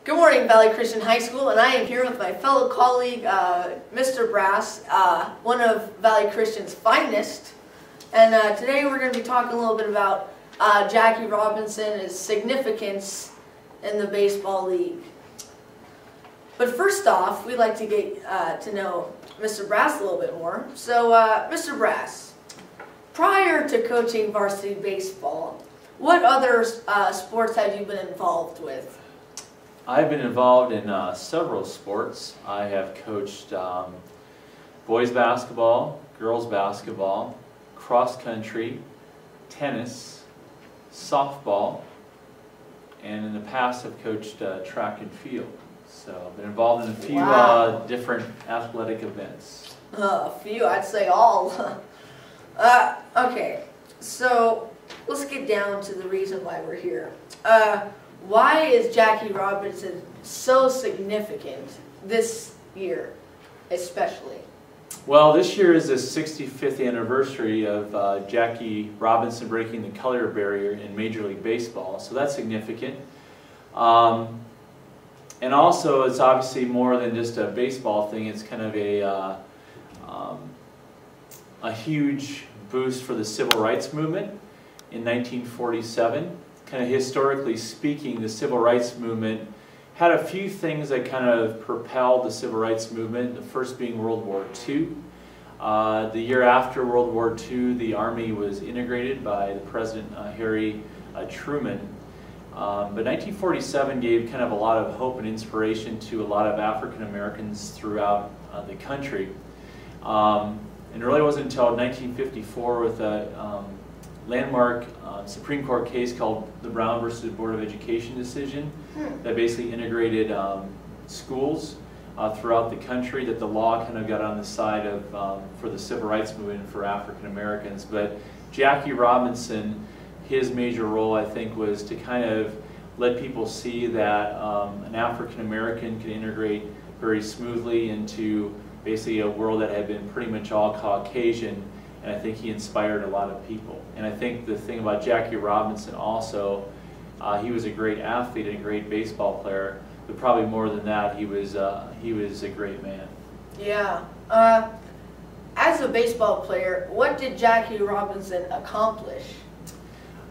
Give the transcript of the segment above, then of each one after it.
Good morning, Valley Christian High School, and I am here with my fellow colleague, Mr. Brass, one of Valley Christian's finest. And today we're going to be talking a little bit about Jackie Robinson, his significance in the baseball league. But first off, we'd like to get to know Mr. Brass a little bit more. So, Mr. Brass, prior to coaching varsity baseball, what other sports have you been involved with? I've been involved in several sports. I have coached boys basketball, girls basketball, cross country, tennis, softball, and in the past I've coached track and field. So I've been involved in a few different athletic events. A few, I'd say all. Okay, so let's get down to the reason why we're here. Why is Jackie Robinson so significant this year, especially? Well, this year is the 65th anniversary of Jackie Robinson breaking the color barrier in Major League Baseball, so that's significant. And also, it's obviously more than just a baseball thing. It's kind of a huge boost for the civil rights movement in 1947. Kind of historically speaking, the civil rights movement had a few things that kind of propelled the civil rights movement, the first being World War II. The year after World War II, the Army was integrated by the President Harry Truman. But 1947 gave kind of a lot of hope and inspiration to a lot of African Americans throughout the country. And it really wasn't until 1954 with a landmark Supreme Court case called the Brown versus Board of Education decision that basically integrated schools throughout the country, that the law kind of got on the side of for the civil rights movement for African Americans. But Jackie Robinson, his major role, I think, was to kind of let people see that an African American can integrate very smoothly into basically a world that had been pretty much all Caucasian. And I think he inspired a lot of people. And I think the thing about Jackie Robinson also, he was a great athlete and a great baseball player, but probably more than that, he was a great man. Yeah. As a baseball player, what did Jackie Robinson accomplish?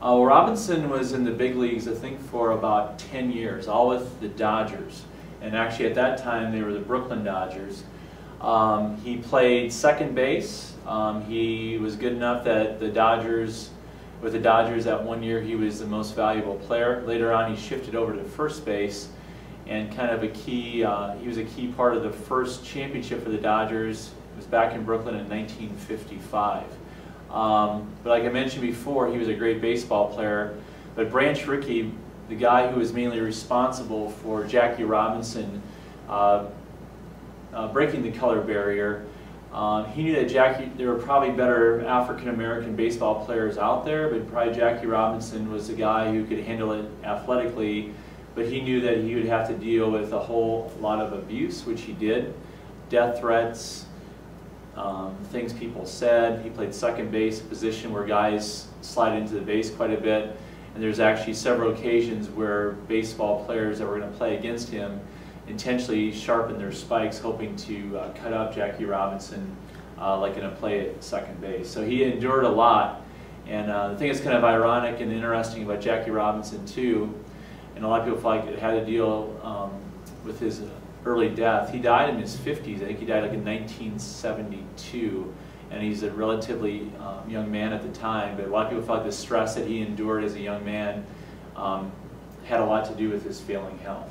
Well, Robinson was in the big leagues, I think, for about 10 years, all with the Dodgers. And actually, at that time, they were the Brooklyn Dodgers. He played second base. He was good enough that with the Dodgers that one year he was the most valuable player. Later on he shifted over to first base and kind of he was a key part of the first championship for the Dodgers. It was back in Brooklyn in 1955. But like I mentioned before, he was a great baseball player. But Branch Rickey, the guy who was mainly responsible for Jackie Robinson breaking the color barrier, he knew that there were probably better African American baseball players out there, but probably Jackie Robinson was the guy who could handle it athletically. But he knew that he would have to deal with a whole lot of abuse, which he did, death threats, things people said. He played second base, a position where guys slide into the base quite a bit. And there's actually several occasions where baseball players that were going to play against him intentionally sharpened their spikes, hoping to cut out Jackie Robinson like in a play at second base. So he endured a lot. And the thing that's kind of ironic and interesting about Jackie Robinson too, and a lot of people feel like it had to deal with his early death. He died in his 50s. I think he died like in 1972, and he's a relatively young man at the time. But a lot of people feel like the stress that he endured as a young man had a lot to do with his failing health.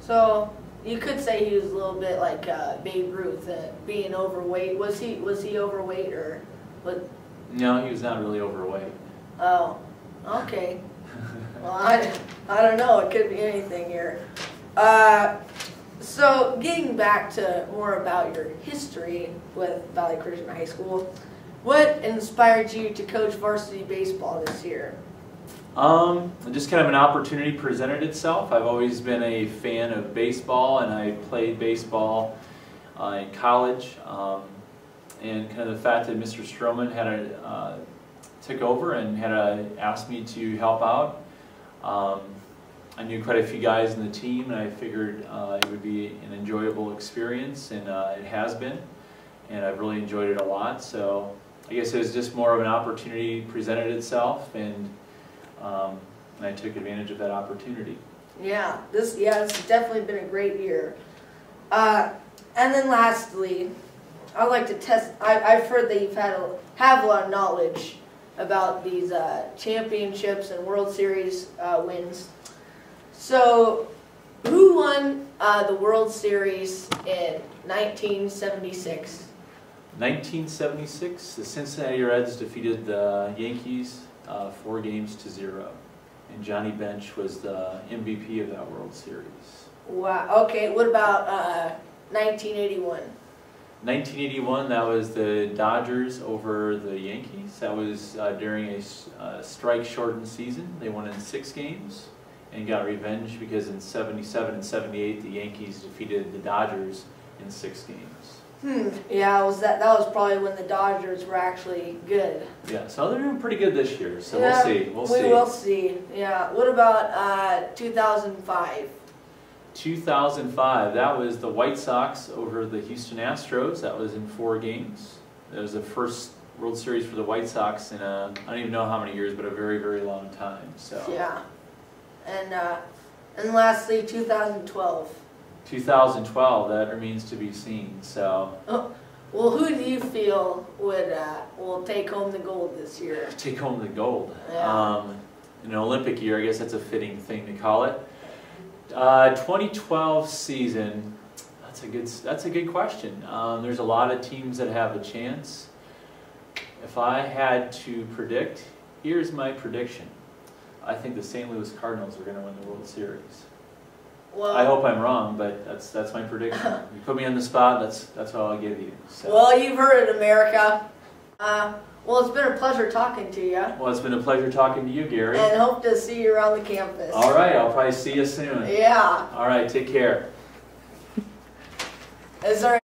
So you could say he was a little bit like Babe Ruth, being overweight. Was he overweight or what? No, he was not really overweight. Oh, okay. Well, I don't know. It could be anything here. So getting back to more about your history with Valley Christian High School, what inspired you to coach varsity baseball this year? Just kind of an opportunity presented itself. I've always been a fan of baseball, and I played baseball in college. And kind of the fact that Mr. Stroman took over and had asked me to help out I knew quite a few guys in the team, and I figured it would be an enjoyable experience, and it has been, and I've really enjoyed it a lot. So I guess it was just more of an opportunity presented itself, and I took advantage of that opportunity. Yeah, this has definitely been a great year. And then lastly, I'd like to test. I've heard that you've have a lot of knowledge about these championships and World Series wins. So, who won the World Series in 1976? 1976, the Cincinnati Reds defeated the Yankees 4-0, and Johnny Bench was the MVP of that World Series. Wow. Okay. What about 1981? 1981, that was the Dodgers over the Yankees. That was during a strike-shortened season. They won in 6 games and got revenge because in 77 and 78 the Yankees defeated the Dodgers in 6 games. Yeah, that was probably when the Dodgers were actually good. Yeah, so they're doing pretty good this year, so yeah, we'll see. We will see. Yeah. What about 2005? 2005, that was the White Sox over the Houston Astros. That was in 4 games. That was the first World Series for the White Sox in I don't even know how many years, but a very, very long time. So yeah. And lastly, 2012. 2012, that remains to be seen. So. Oh, well, who do you feel will take home the gold this year? Take home the gold. Yeah. In an Olympic year, I guess that's a fitting thing to call it. 2012 season. That's a good question. There's a lot of teams that have a chance. If I had to predict, here's my prediction. I think the St. Louis Cardinals are going to win the World Series. Well, I hope I'm wrong, but that's my prediction. You put me on the spot, that's all I'll give you. So. Well, you've heard it, America. Well, it's been a pleasure talking to you. Well, it's been a pleasure talking to you, Gary. And hope to see you around the campus. All right, I'll probably see you soon. Yeah. All right, take care. Is there